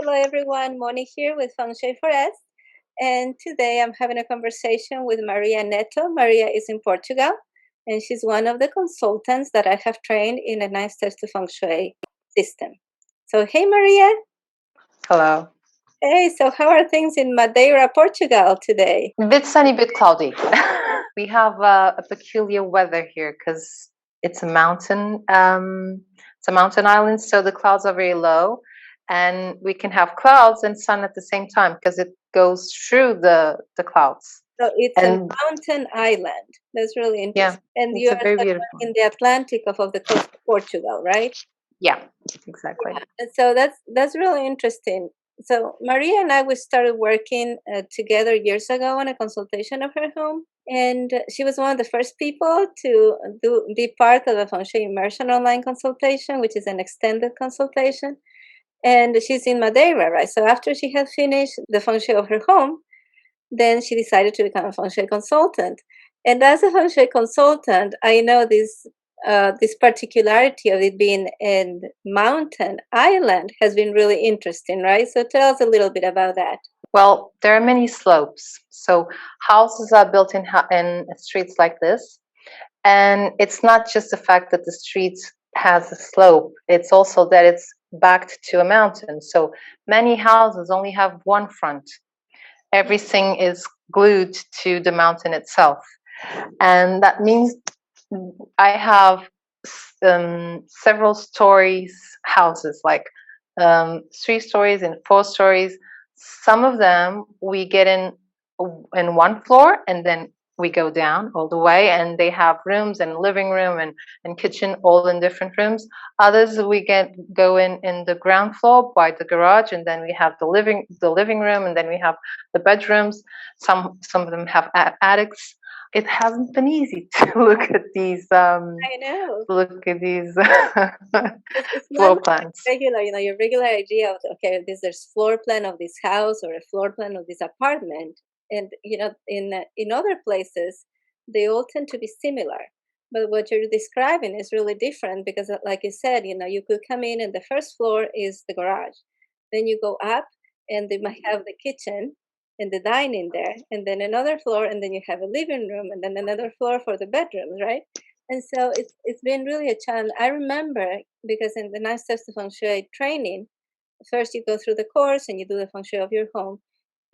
Hello everyone, Moni here with Feng Shui for Us. And today I'm having a conversation with Maria Neto. Maria is in Portugal and she's one of the consultants that I have trained in a 9 steps to Feng Shui system. So, hey Maria. Hello. Hey, so how are things in Madeira, Portugal today? A bit sunny, bit cloudy. We have a peculiar weather here because it's a mountain. It's a mountain island, so the clouds are very low, and we can have clouds and sun at the same time because it goes through the clouds. So it's a And mountain island. That's really yeah, interesting. And it's you a are very beautiful. in the Atlantic of the coast of Portugal, right? Yeah, exactly. And so that's really interesting. So Maria and I, we started working together years ago on a consultation of her home, and she was one of the first people to be part of a Feng Shui immersion online consultation, which is an extended consultation. And she's in Madeira, right? So after she had finished the Feng Shui of her home, then she decided to become a Feng Shui consultant. And as a Feng Shui consultant, I know this particularity of it being a mountain island has been really interesting, right? So tell us a little bit about that. Well, there are many slopes. So houses are built in streets like this. And it's not just the fact that the street has a slope, it's also that it's backed to a mountain. So many houses only have one front. Everything is glued to the mountain itself. And that means I have several stories houses, like 3 stories and 4 stories. Some of them we get in one floor and then we go down all the way, and they have rooms and living room and kitchen all in different rooms. Others we go in the ground floor by the garage, and then we have the living room, and then we have the bedrooms. Some of them have attics. It hasn't been easy to look at these I know. It's not floor like plans. regular, your regular idea of, okay, there's floor plan of this house or a floor plan of this apartment. And, in other places, they all tend to be similar. But what you're describing is really different because, like you said, you could come in and the first floor is the garage. Then you go up and they might have the kitchen and the dining there, and then another floor, and then you have a living room, and then another floor for the bedrooms, right? And so it's been really a challenge. I remember because in the 9 steps to Feng Shui training, first you go through the course and you do the Feng Shui of your home,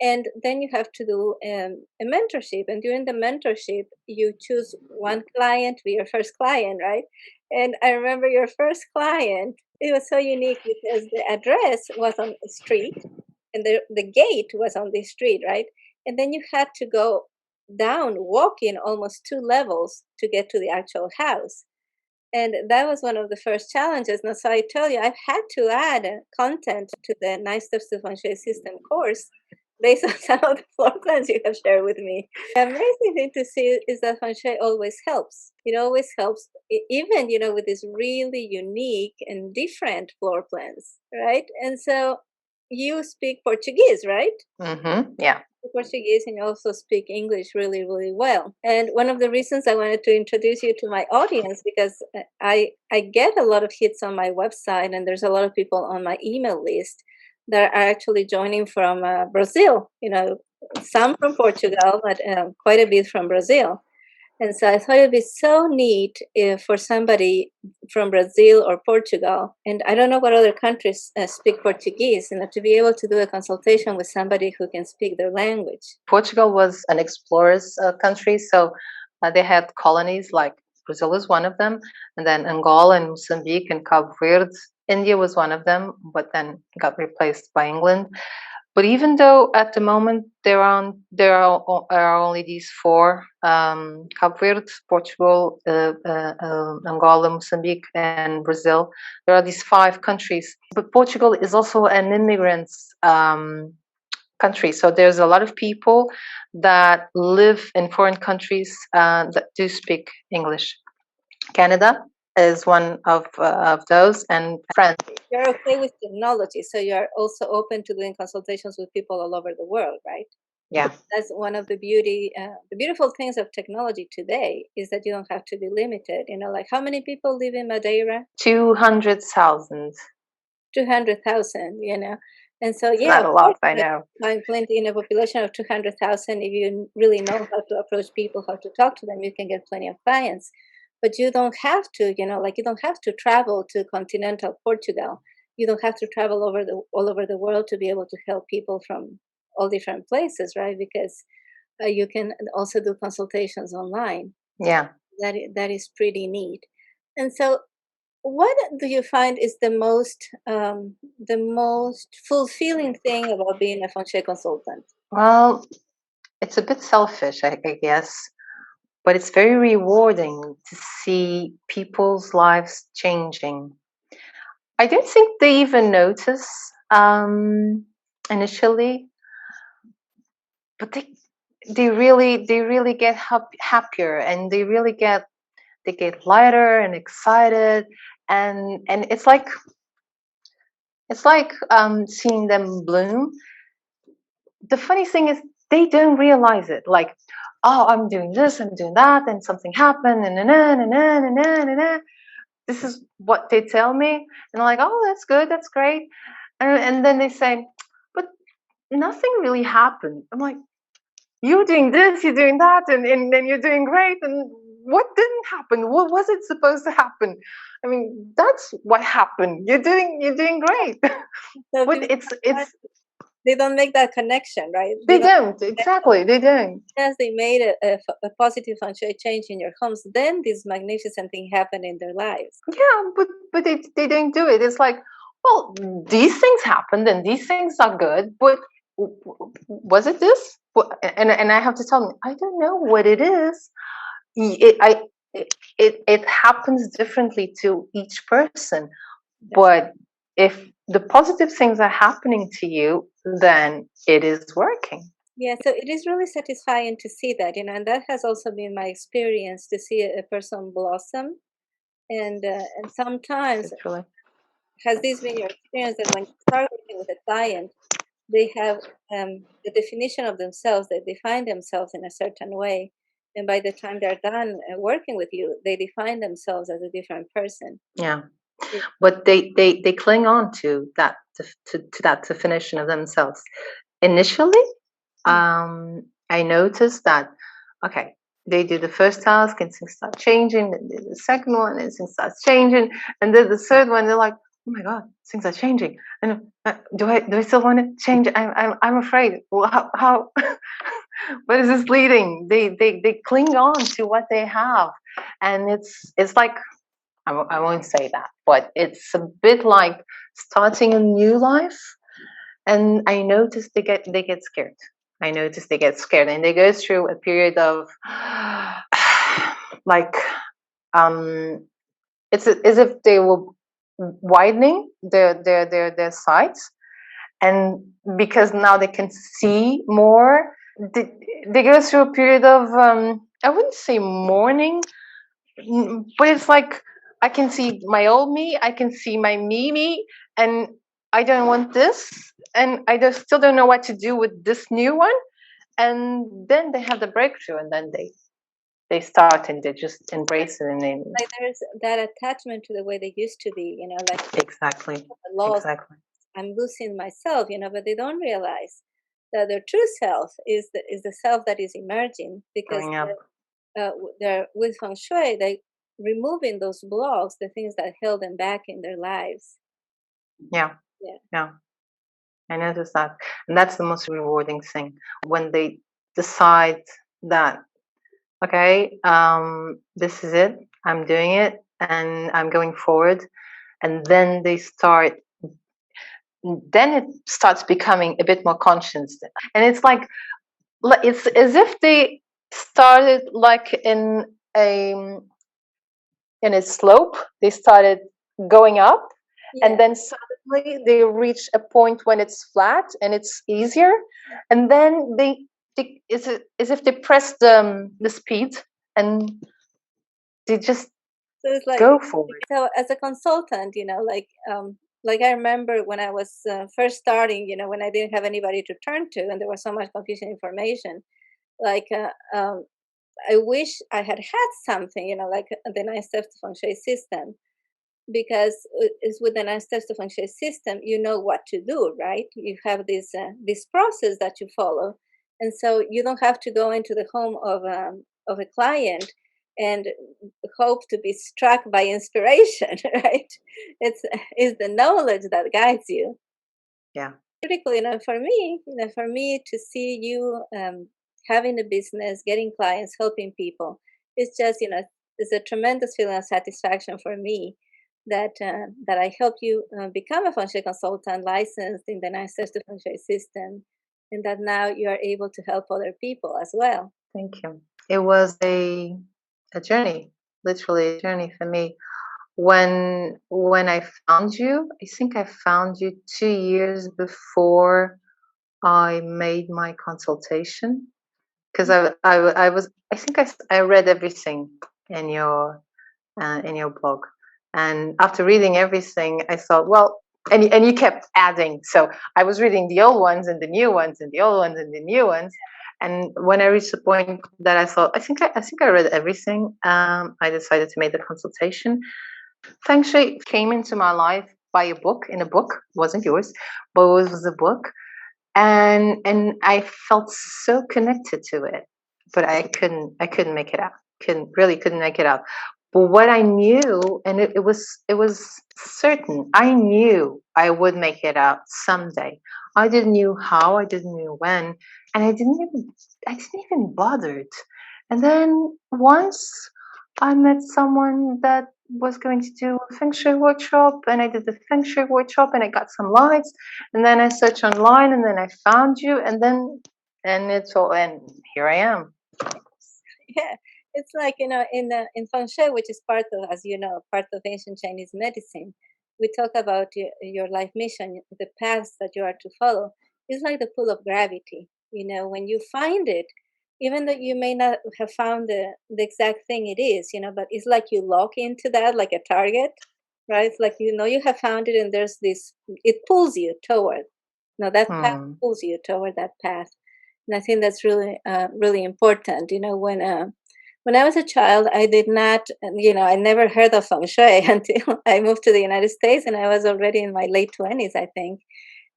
and then you have to do a mentorship. And during the mentorship, you choose one client to be your first client, right? And I remember your first client. It was so unique because the address was on the street, and the gate was on the street, right? And then you had to go down walking almost 2 levels to get to the actual house. And that was one of the first challenges. And so I tell you, I've had to add content to the 9 steps to Feng Shui system course based on some of the floor plans you have shared with me. The amazing thing to see is that Feng Shui always helps. It always helps, even, with these really unique and different floor plans, right? And so you speak Portuguese, right? Yeah. Portuguese, and you also speak English really, really well. And one of the reasons I wanted to introduce you to my audience, because I get a lot of hits on my website, and there's a lot of people on my email list that are actually joining from Brazil. Some from Portugal, but quite a bit from Brazil. And so I thought it'd be so neat if for somebody from Brazil or Portugal, and I don't know what other countries speak Portuguese, to be able to do a consultation with somebody who can speak their language. Portugal was an explorer's country, so they had colonies, like Brazil is one of them, and then Angola and Mozambique and Cabo Verde. India was one of them, but then got replaced by England. But even though at the moment there are only these four: Cabo Verde, Portugal, Angola, Mozambique, and Brazil. There are these 5 countries. But Portugal is also an immigrants country, so there's a lot of people that live in foreign countries that do speak English. Canada is one of those, and France. You're okay with technology, so you're also open to doing consultations with people all over the world, right? Yeah. That's one of the beautiful things of technology today is that you don't have to be limited. Like how many people live in Madeira? 200,000. 200,000, And so, It's yeah, not of a course, lot, I like, know. find plenty in a population of 200,000. If you really know how to approach people, how to talk to them, you can get plenty of clients. But you don't have to, like you don't have to travel to continental Portugal. You don't have to travel all over the world to be able to help people from all different places, right? Because you can also do consultations online. Yeah. That is pretty neat. And so, what do you find is the most fulfilling thing about being a feng shui consultant? Well, it's a bit selfish, I guess, but it's very rewarding to see people's lives changing. I don't think they even notice initially, but they really get happier, and they get lighter and excited, and it's like seeing them bloom. The funny thing is they don't realize it. Like, oh, I'm doing this, I'm doing that, and something happened, and this is what they tell me, and I'm like, oh, that's good, that's great, and then they say, but nothing really happened. I'm like, you're doing this, you're doing that, and then you're doing great, and what didn't happen? What was it supposed to happen? I mean, that's what happened. You're doing great. So But people it's they don't make that connection, right? They they don't. don't, exactly, they don't. As they made a positive feng shui change in your homes, then this magnificent thing happened in their lives. Yeah, but they don't do it. It's like, well, these things happened and these things are good, but was it this? And I have to tell them, I don't know what it is. It I it happens differently to each person. That's But if the positive things are happening to you, then it is working. Yeah, so it is really satisfying to see that, and that has also been my experience to see a person blossom. And sometimes, Literally. has this been your experience that when you start working with a client, they have the definition of themselves, they define themselves in a certain way, and by the time they're done working with you, they define themselves as a different person. Yeah. Yeah. But they cling on to that definition of themselves. Initially, Mm. I noticed that, okay, they do the first task and things start changing, then they do the second one and things start changing, and then the third one they're like, oh my god, things are changing. And do I still want to change? I'm afraid. Well, how what is this leading? They cling on to what they have, and it's like, I won't say that, but it's a bit like starting a new life. And I notice they get scared. I notice they get scared, and they go through a period of like, it's as if they were widening their sights, and because now they can see more, they, they go through a period of, I wouldn't say mourning, but it's like, I can see my old me, I can see my me, and I don't want this, and I still don't know what to do with this new one. And then they have the breakthrough, and then they start and they just embrace it, and then Like there's that attachment to the way they used to be, like exactly, the loss. exactly, I'm losing myself, but they don't realize that their true self is the self that is emerging because growing up. they're with feng shui. They removing those blocks, the things that held them back in their lives. Yeah, Yeah, yeah, I noticed that, and that's the most rewarding thing when they decide that, okay, this is it, I'm doing it, and I'm going forward, and then it starts becoming a bit more conscious, and it's like, it's as if they started like a in a slope. They started going up, yeah. and then suddenly they reach a point when it's flat and it's easier, and then it's as if they press the speed, and they just So it's like, go forward. so as a consultant, like I remember when I was first starting, when I didn't have anybody to turn to, and there was so much confusing information. Like, I wish I had had something, like the nine steps feng shui system. because it's with an ancestor feng shui system, you know what to do, right? You have this process that you follow, and so you don't have to go into the home of a client and hope to be struck by inspiration, right? It's the knowledge that guides you. Yeah. Critical, for me to see you having a business, getting clients, helping people, it's just, it's a tremendous feeling of satisfaction for me that I help you become a feng shui consultant licensed in the United States feng shui system, and that now you are able to help other people as well. Thank you. It was a journey, literally a journey for me. When I found you, I think I found you 2 years before I made my consultation, because I was, I think I read everything in your blog, and after reading everything, I thought, well, and you kept adding, so I was reading the old ones and the new ones and the old ones and the new ones, and when I reached the point that I thought, I think I read everything, I decided to make the consultation. Feng Shui came into my life by a book, in a book, wasn't yours, but it was a book, and I felt so connected to it, but I couldn't make it out. Couldn't make it out. But what I knew, and it was certain, I knew I would make it out someday. I didn't knew how, I didn't know when, and I didn't even bothered. And then once I met someone that was going to do a feng shui workshop, and I did the feng shui workshop, and I got some lights, and then I searched online, and then I found you, and here I am. Yeah, it's like, in feng shui, which is part of, as you know, part of ancient Chinese medicine. We talk about your life mission, the paths that you are to follow. It's like the pull of gravity. When you find it, even though you may not have found the exact thing it is, but it's like you lock into that like a target, right? It's like you have found it, and there's this. It pulls you toward. That path Hmm. pulls you toward that path. And I think that's really, really important. When I was a child, I did not, I never heard of feng shui until I moved to the United States, and I was already in my late 20s, I think,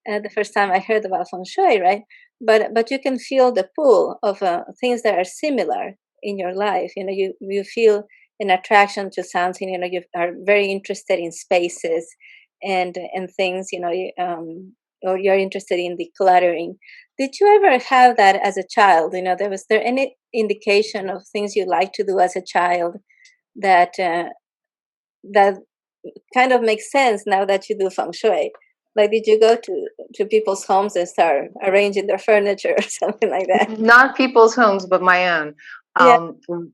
the first time I heard about feng shui, right? But you can feel the pull of things that are similar in your life. You feel an attraction to something. You are very interested in spaces and things. Or you're interested in decluttering. Did you ever have that as a child? Was there any indication of things you like to do as a child that that kind of makes sense now that you do feng shui? Like, did you go to people's homes and start arranging their furniture or something like that? Not people's homes, but my own. Yeah. Um,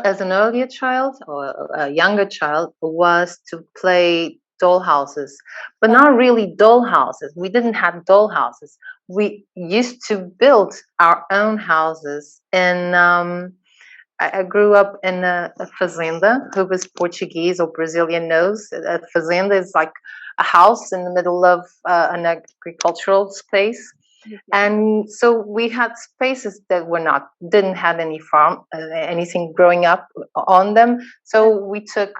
as an earlier child or a younger child, was to play doll houses, but Uh, not really doll houses. We didn't have doll houses. We used to build our own houses, and I grew up in a fazenda. Who was Portuguese or Brazilian knows. A fazenda is like a house in the middle of an agricultural space. okay. And so we had spaces that didn't have any farm, anything growing up on them. Uh, So we took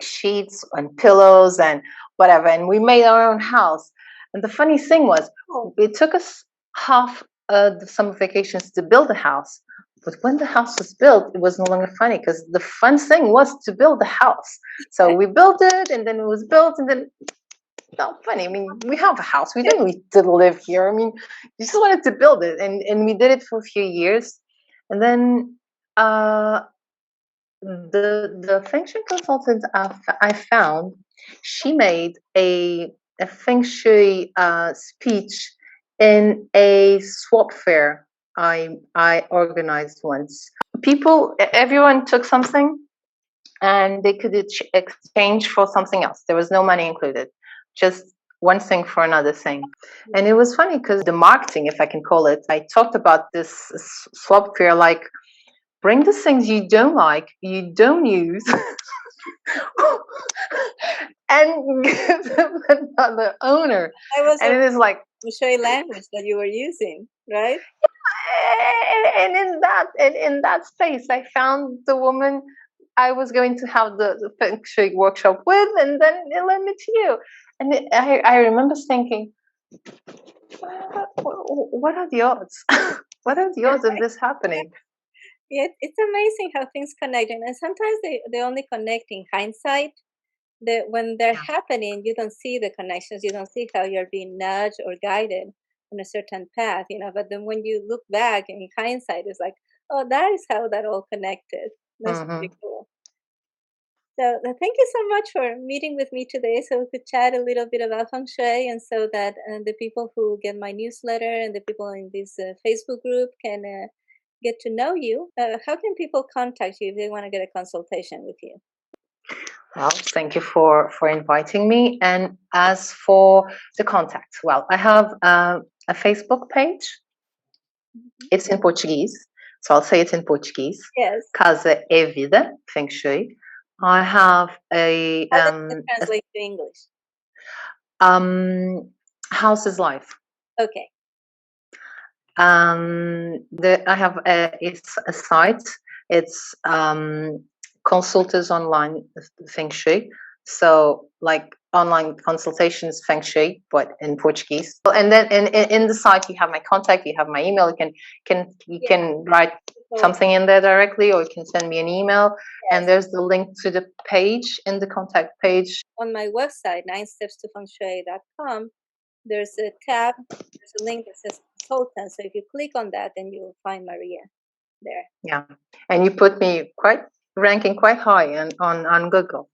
sheets and pillows and whatever, and we made our own house. And the funny thing was, oh, it took us half the summer vacations to build a house. But when the house was built, it was no longer funny, because the fun thing was to build the house. So we built it, and then it was built, and then not funny. I mean, we have a house. We didn't need to live here. I mean, you just wanted to build it, and we did it for a few years, and then uh, the feng shui consultant I found, she made a feng shui speech in a swap fair I organized once. Everyone took something, and they could exchange for something else. There was no money included, just one thing for another thing. And it was funny because the marketing, if I can call it, I talked about this swap fair like, bring the things you don't like, you don't use, and give them another owner. I was And a it is like, feng shui language that you were using, right? and in that space, I found the woman I was going to have the Feng Shui workshop with, and then it led me to you. And I remember thinking, what are the odds? What are the odds of this happening? Yeah, it's amazing how things connect, and sometimes they only connect in hindsight. When they're Yeah. happening, you don't see the connections. You don't see how you're being nudged or guided on a certain path, But then when you look back in hindsight, it's like, oh, that is how that all connected. That's Hmm. pretty cool. So thank you so much for meeting with me today, so we could chat a little bit about feng shui, and so that the people who get my newsletter and the people in this Facebook group can get to know you. How can people contact you if they want to get a consultation with you? Well, thank you for inviting me. And as for the contact, well, I have a Facebook page. Mhm. It's in Portuguese, so I'll say it in Portuguese. Yes. Casa é Vida, Feng Shui. I have How does that translate to English? um, House is Life. Okay. I have it's a site. It's consultors online Feng Shui. So like online consultations Feng Shui, but in Portuguese. And then in the site you have my contact, you have my email. You Yeah. can write So something in there directly, or you can send me an email. And yes, there's the link to the page in the contact page. on my website, 9stepstofengshui.com, there's a tab, there's a link that says consultant. So if you click on that, then you'll find Maria there. Yeah, and you put me quite ranking quite high on Google.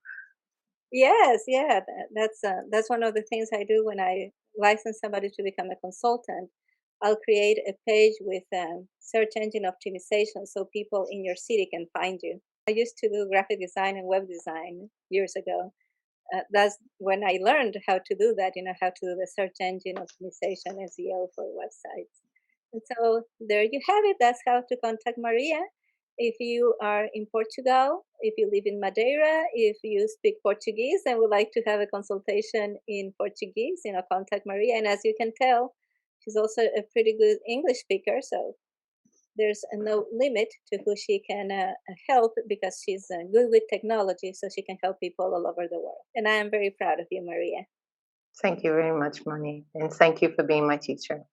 Yes, yeah, that's one of the things I do when I license somebody to become a consultant. I'll create a page with search engine optimization so people in your city can find you. I used to do graphic design and web design years ago. That's when I learned how to do that, how to do the search engine optimization, SEO for websites. And so there you have it. That's how to contact Maria. If you are in Portugal, if you live in Madeira, if you speak Portuguese and would like to have a consultation in Portuguese, contact Maria. And as you can tell, she's also a pretty good English speaker. So there's no limit to who she can help, because she's good with technology, so she can help people all over the world. And I am very proud of you, Maria. Thank you very much, Moni, and thank you for being my teacher.